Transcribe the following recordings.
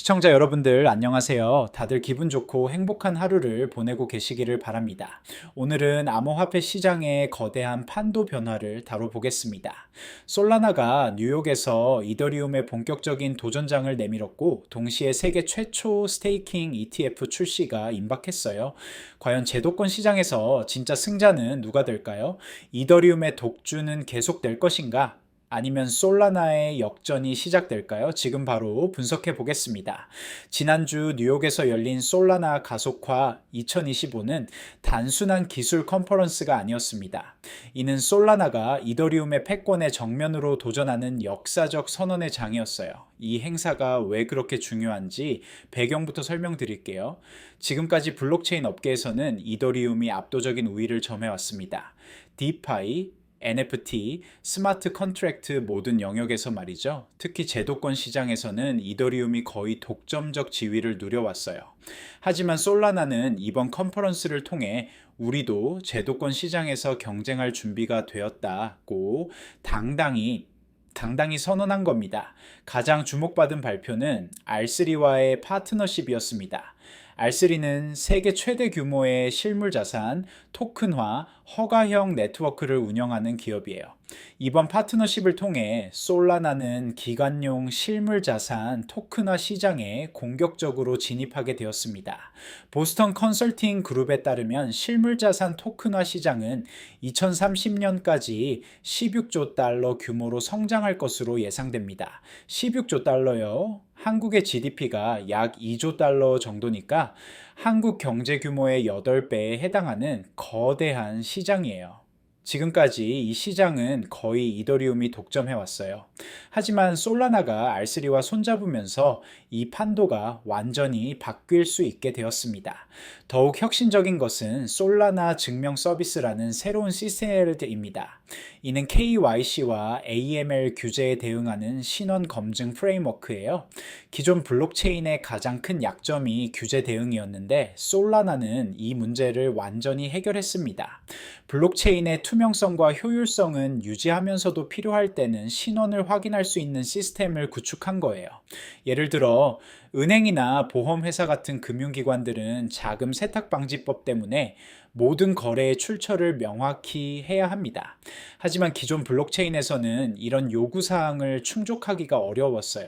시청자 여러분들 안녕하세요. 다들 기분 좋고 행복한 하루를 보내고 계시기를 바랍니다. 오늘은 암호화폐 시장의 거대한 판도 변화를 다뤄보겠습니다. 솔라나가 뉴욕에서 이더리움의 본격적인 도전장을 내밀었고 동시에 세계 최초 스테이킹 ETF 출시가 임박했어요. 과연 제도권 시장에서 진짜 승자는 누가 될까요? 이더리움의 독주는 계속될 것인가? 아니면 솔라나의 역전이 시작될까요? 지금 바로 분석해 보겠습니다. 지난주 뉴욕에서 열린 솔라나 가속화 2025는 단순한 기술 컨퍼런스가 아니었습니다. 이는 솔라나가 이더리움의 패권에 정면으로 도전하는 역사적 선언의 장이었어요. 이 행사가 왜 그렇게 중요한지 배경부터 설명드릴게요. 지금까지 블록체인 업계에서는 이더리움이 압도적인 우위를 점해왔습니다. 디파이, NFT, 스마트 컨트랙트 모든 영역에서 말이죠. 특히 제도권 시장에서는 이더리움이 거의 독점적 지위를 누려왔어요. 하지만 솔라나는 이번 컨퍼런스를 통해 우리도 제도권 시장에서 경쟁할 준비가 되었다고 당당히 선언한 겁니다. 가장 주목받은 발표는 R3와의 파트너십이었습니다. R3는 세계 최대 규모의 실물 자산, 토큰화, 허가형 네트워크를 운영하는 기업이에요. 이번 파트너십을 통해 솔라나는 기관용 실물 자산 토큰화 시장에 공격적으로 진입하게 되었습니다. 보스턴 컨설팅 그룹에 따르면 실물 자산 토큰화 시장은 2030년까지 16조 달러 규모로 성장할 것으로 예상됩니다. 16조 달러요. 한국의 GDP가 약 2조 달러 정도니까 한국 경제 규모의 8배에 해당하는 거대한 시장이에요. 지금까지 이 시장은 거의 이더리움이 독점해왔어요. 하지만 솔라나가 R3와 손잡으면서 이 판도가 완전히 바뀔 수 있게 되었습니다. 더욱 혁신적인 것은 솔라나 증명 서비스라는 새로운 시스템입니다. 이는 KYC와 AML 규제에 대응하는 신원 검증 프레임워크예요. 기존 블록체인의 가장 큰 약점이 규제 대응이었는데 솔라나는 이 문제를 완전히 해결했습니다. 블록체인의 투명성과 효율성은 유지하면서도 필요할 때는 신원을 확인할 수 있는 시스템을 구축한 거예요. 예를 들어 은행이나 보험회사 같은 금융기관들은 자금 세탁 방지법 때문에 모든 거래의 출처를 명확히 해야 합니다. 하지만 기존 블록체인에서는 이런 요구사항을 충족하기가 어려웠어요.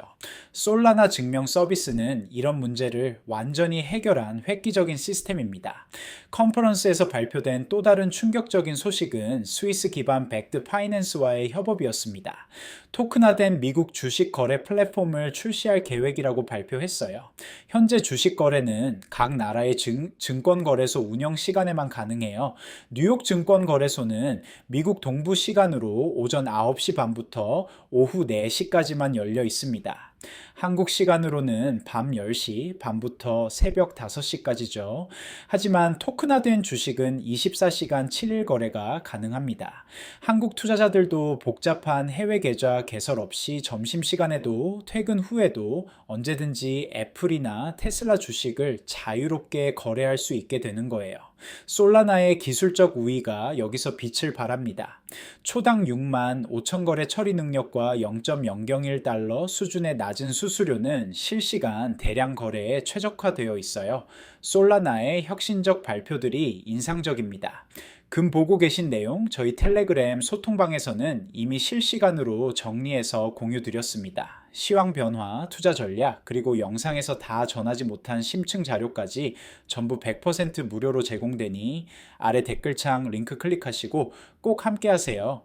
솔라나 증명 서비스는 이런 문제를 완전히 해결한 획기적인 시스템입니다. 컨퍼런스에서 발표된 또 다른 충격적인 소식은 스위스 기반 백드 파이낸스와의 협업이었습니다. 토큰화된 미국 주식 거래 플랫폼을 출시할 계획이라고 발표했어요. 현재 주식 거래는 각 나라의 증권거래소 운영 시간에만 가능해요. 뉴욕 증권거래소는 미국 동부 시간으로 오전 9시 반부터 오후 4시까지만 열려 있습니다. 한국 시간으로는 밤 10시 반부터 새벽 5시까지죠. 하지만 토큰화된 주식은 24시간 7일 거래가 가능합니다. 한국 투자자들도 복잡한 해외 계좌 개설 없이 점심시간에도 퇴근 후에도 언제든지 애플이나 테슬라 주식을 자유롭게 거래할 수 있게 되는 거예요. 솔라나의 기술적 우위가 여기서 빛을 발합니다. 초당 6만 5천 거래 처리 능력과 0.001달러 수준의 낮은 수수료는 실시간 대량 거래에 최적화되어 있어요. 솔라나의 혁신적 발표들이 인상적입니다. 금 보고 계신 내용 저희 텔레그램 소통방에서는 이미 실시간으로 정리해서 공유드렸습니다. 시황 변화, 투자 전략, 그리고 영상에서 다 전하지 못한 심층 자료까지 전부 100% 무료로 제공되니 아래 댓글창 링크 클릭하시고 꼭 함께 하세요.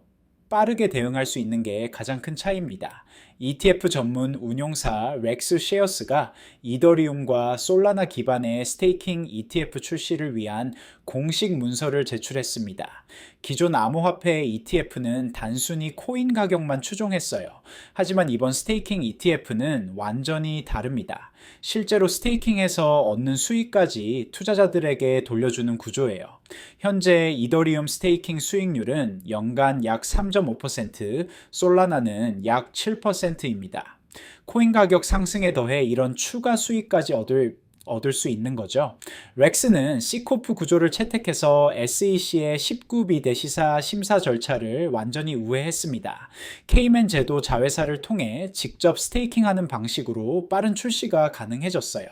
빠르게 대응할 수 있는 게 가장 큰 차이입니다. ETF 전문 운용사 렉스 셰어스가 이더리움과 솔라나 기반의 스테이킹 ETF 출시를 위한 공식 문서를 제출했습니다. 기존 암호화폐 ETF는 단순히 코인 가격만 추종했어요. 하지만 이번 스테이킹 ETF는 완전히 다릅니다. 실제로 스테이킹에서 얻는 수익까지 투자자들에게 돌려주는 구조예요. 현재 이더리움 스테이킹 수익률은 연간 약 3.5%, 솔라나는 약 7%입니다. 코인 가격 상승에 더해 이런 추가 수익까지 얻을 얻을 수 있는 거죠. 렉스는 C코프 구조를 채택해서 SEC의 19비대 시사 심사 절차를 완전히 우회했습니다. 케이맨 제도 자회사를 통해 직접 스테이킹하는 방식으로 빠른 출시가 가능해졌어요.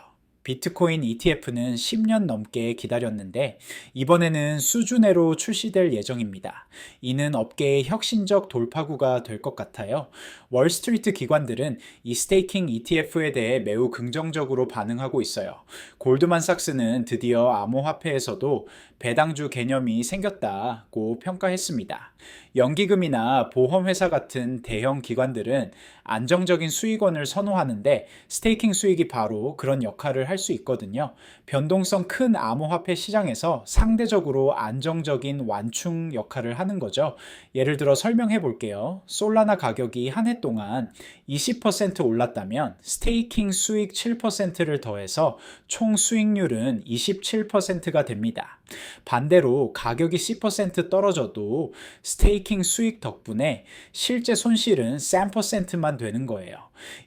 비트코인 ETF는 10년 넘게 기다렸는데 이번에는 수준외로 출시될 예정입니다. 이는 업계의 혁신적 돌파구가 될 것 같아요. 월스트리트 기관들은 이 스테이킹 ETF에 대해 매우 긍정적으로 반응하고 있어요. 골드만삭스는 드디어 암호화폐에서도 배당주 개념이 생겼다고 평가했습니다. 연기금이나 보험회사 같은 대형 기관들은 안정적인 수익원을 선호하는데 스테이킹 수익이 바로 그런 역할을 할 수 있거든요. 변동성 큰 암호화폐 시장에서 상대적으로 안정적인 완충 역할을 하는 거죠. 예를 들어 설명해 볼게요. 솔라나 가격이 한 해 동안 20% 올랐다면 스테이킹 수익 7%를 더해서 총 수익률은 27%가 됩니다. 반대로 가격이 10% 떨어져도 스테이킹 수익 덕분에 실제 손실은 3%만 되는 거예요.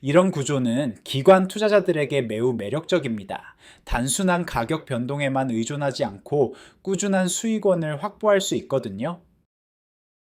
이런 구조는 기관 투자자들에게 매우 매력적입니다. 단순한 가격 변동에만 의존하지 않고 꾸준한 수익원을 확보할 수 있거든요.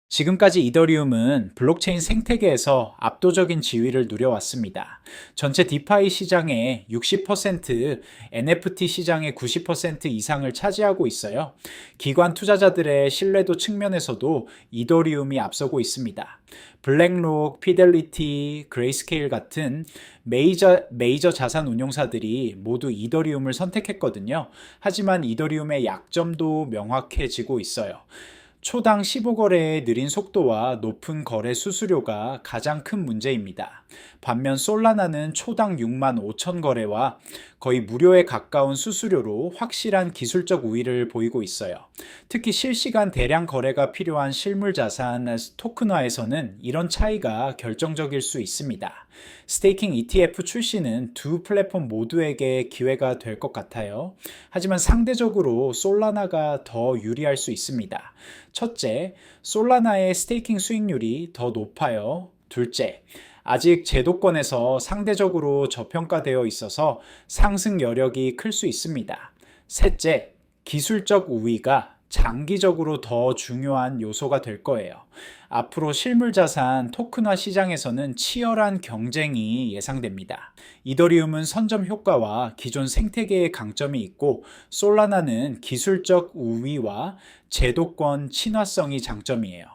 지금까지 이더리움은 블록체인 생태계에서 압도적인 지위를 누려왔습니다. 전체 디파이 시장의 60%, NFT 시장의 90% 이상을 차지하고 있어요. 기관 투자자들의 신뢰도 측면에서도 이더리움이 앞서고 있습니다. 블랙록, 피델리티, 그레이스케일 같은 메이저 자산 운용사들이 모두 이더리움을 선택했거든요. 하지만 이더리움의 약점도 명확해지고 있어요. 초당 15거래의 느린 속도와 높은 거래 수수료가 가장 큰 문제입니다. 반면 솔라나는 초당 6만 5천 거래와 거의 무료에 가까운 수수료로 확실한 기술적 우위를 보이고 있어요. 특히 실시간 대량 거래가 필요한 실물 자산 토큰화에서는 이런 차이가 결정적일 수 있습니다. 스테이킹 ETF 출시는 두 플랫폼 모두에게 기회가 될 것 같아요. 하지만 상대적으로 솔라나가 더 유리할 수 있습니다. 첫째, 솔라나의 스테이킹 수익률이 더 높아요. 둘째, 아직 제도권에서 상대적으로 저평가되어 있어서 상승 여력이 클 수 있습니다. 셋째, 기술적 우위가 장기적으로 더 중요한 요소가 될 거예요. 앞으로 실물자산 토큰화 시장에서는 치열한 경쟁이 예상됩니다. 이더리움은 선점 효과와 기존 생태계의 강점이 있고 솔라나는 기술적 우위와 제도권 친화성이 장점이에요.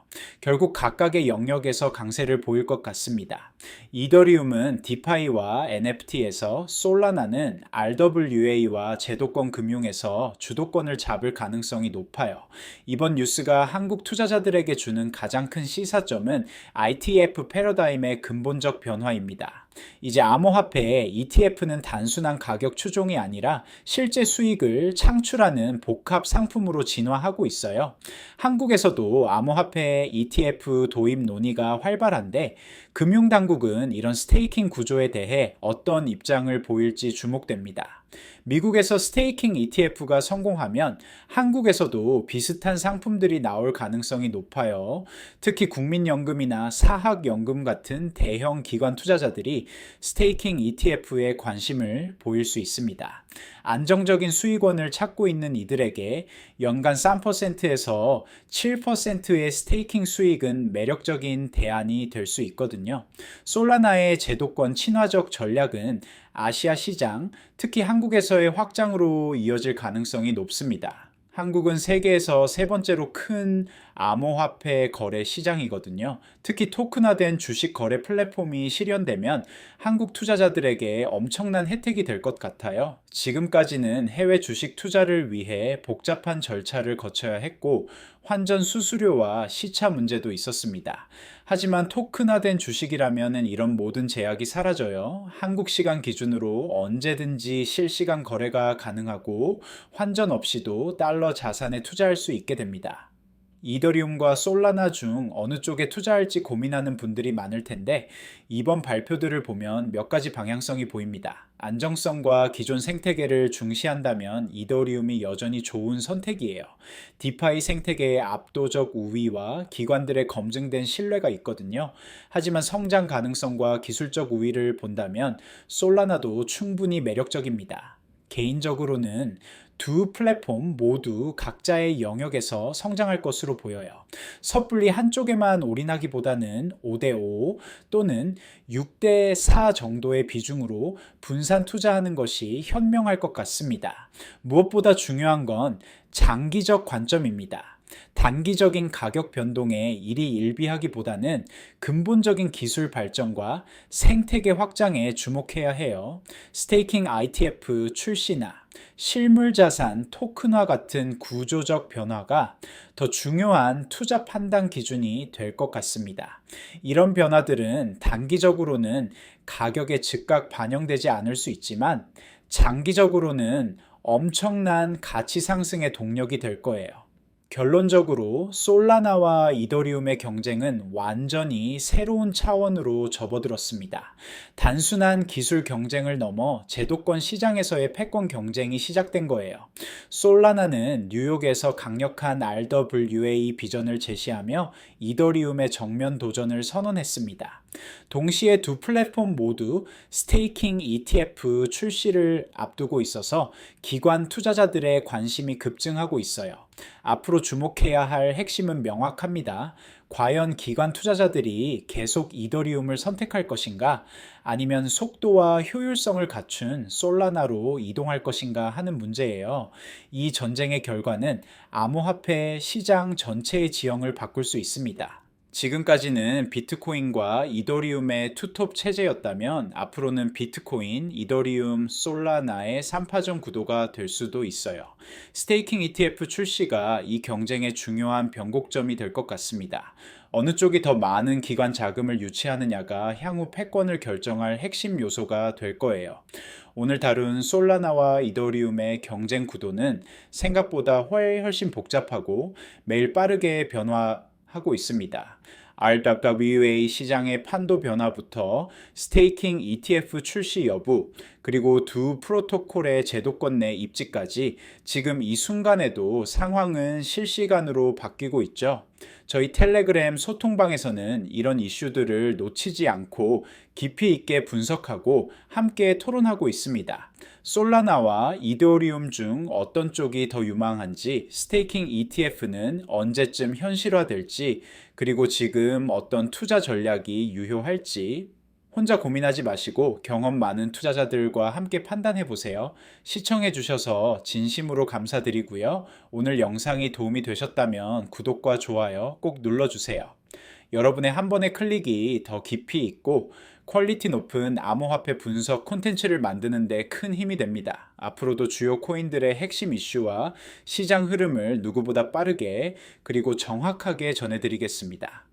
결국 각각의 영역에서 강세를 보일 것 같습니다. 이더리움은 디파이와 NFT에서 솔라나는 RWA와 제도권 금융에서 주도권을 잡을 가능성이 높아요. 이번 뉴스가 한국 투자자들에게 주는 가장 큰 시사점은 ITF 패러다임의 근본적 변화입니다. 이제 암호화폐 ETF는 단순한 가격 추종이 아니라 실제 수익을 창출하는 복합 상품으로 진화하고 있어요. 한국에서도 암호화폐 ETF 도입 논의가 활발한데 금융당국은 이런 스테이킹 구조에 대해 어떤 입장을 보일지 주목됩니다. 미국에서 스테이킹 ETF가 성공하면 한국에서도 비슷한 상품들이 나올 가능성이 높아요. 특히 국민연금이나 사학연금 같은 대형 기관 투자자들이 스테이킹 ETF에 관심을 보일 수 있습니다. 안정적인 수익원을 찾고 있는 이들에게 연간 3%에서 7%의 스테이킹 수익은 매력적인 대안이 될 수 있거든요. 솔라나의 제도권 친화적 전략은 아시아 시장, 특히 한국에서의 확장으로 이어질 가능성이 높습니다. 한국은 세계에서 세 번째로 큰 암호화폐 거래 시장이거든요. 특히 토큰화된 주식 거래 플랫폼이 실현되면 한국 투자자들에게 엄청난 혜택이 될 것 같아요. 지금까지는 해외 주식 투자를 위해 복잡한 절차를 거쳐야 했고 환전 수수료와 시차 문제도 있었습니다. 하지만 토큰화된 주식이라면 이런 모든 제약이 사라져요. 한국 시간 기준으로 언제든지 실시간 거래가 가능하고 환전 없이도 달러 자산에 투자할 수 있게 됩니다. 이더리움과 솔라나 중 어느 쪽에 투자할지 고민하는 분들이 많을 텐데 이번 발표들을 보면 몇 가지 방향성이 보입니다. 안정성과 기존 생태계를 중시한다면 이더리움이 여전히 좋은 선택이에요. 디파이 생태계의 압도적 우위와 기관들의 검증된 신뢰가 있거든요. 하지만 성장 가능성과 기술적 우위를 본다면 솔라나도 충분히 매력적입니다. 개인적으로는 두 플랫폼 모두 각자의 영역에서 성장할 것으로 보여요. 섣불리 한쪽에만 올인하기보다는 5대5 또는 6대4 정도의 비중으로 분산 투자하는 것이 현명할 것 같습니다. 무엇보다 중요한 건 장기적 관점입니다. 단기적인 가격 변동에 일희일비하기보다는 근본적인 기술 발전과 생태계 확장에 주목해야 해요. 스테이킹 ITF 출시나 실물 자산 토큰화 같은 구조적 변화가 더 중요한 투자 판단 기준이 될 것 같습니다. 이런 변화들은 단기적으로는 가격에 즉각 반영되지 않을 수 있지만 장기적으로는 엄청난 가치 상승의 동력이 될 거예요. 결론적으로 솔라나와 이더리움의 경쟁은 완전히 새로운 차원으로 접어들었습니다. 단순한 기술 경쟁을 넘어 제도권 시장에서의 패권 경쟁이 시작된 거예요. 솔라나는 뉴욕에서 강력한 RWA 비전을 제시하며 이더리움의 정면 도전을 선언했습니다. 동시에 두 플랫폼 모두 스테이킹 ETF 출시를 앞두고 있어서 기관 투자자들의 관심이 급증하고 있어요. 앞으로 주목해야 할 핵심은 명확합니다. 과연 기관 투자자들이 계속 이더리움을 선택할 것인가? 아니면 속도와 효율성을 갖춘 솔라나로 이동할 것인가 하는 문제예요. 이 전쟁의 결과는 암호화폐 시장 전체의 지형을 바꿀 수 있습니다. 지금까지는 비트코인과 이더리움의 투톱 체제였다면 앞으로는 비트코인, 이더리움, 솔라나의 3파전 구도가 될 수도 있어요. 스테이킹 ETF 출시가 이 경쟁의 중요한 변곡점이 될 것 같습니다. 어느 쪽이 더 많은 기관 자금을 유치하느냐가 향후 패권을 결정할 핵심 요소가 될 거예요. 오늘 다룬 솔라나와 이더리움의 경쟁 구도는 생각보다 훨씬 복잡하고 매일 빠르게 변화하고 있습니다. RWA 시장의 판도 변화부터 스테이킹 ETF 출시 여부, 그리고 두 프로토콜의 제도권 내 입지까지 지금 이 순간에도 상황은 실시간으로 바뀌고 있죠. 저희 텔레그램 소통방에서는 이런 이슈들을 놓치지 않고 깊이 있게 분석하고 함께 토론하고 있습니다. 솔라나와 이더리움 중 어떤 쪽이 더 유망한지, 스테이킹 ETF는 언제쯤 현실화될지, 그리고 지금 어떤 투자 전략이 유효할지 혼자 고민하지 마시고 경험 많은 투자자들과 함께 판단해 보세요. 시청해 주셔서 진심으로 감사드리고요. 오늘 영상이 도움이 되셨다면 구독과 좋아요 꼭 눌러주세요. 여러분의 한 번의 클릭이 더 깊이 있고 퀄리티 높은 암호화폐 분석 콘텐츠를 만드는 데 큰 힘이 됩니다. 앞으로도 주요 코인들의 핵심 이슈와 시장 흐름을 누구보다 빠르게 그리고 정확하게 전해드리겠습니다.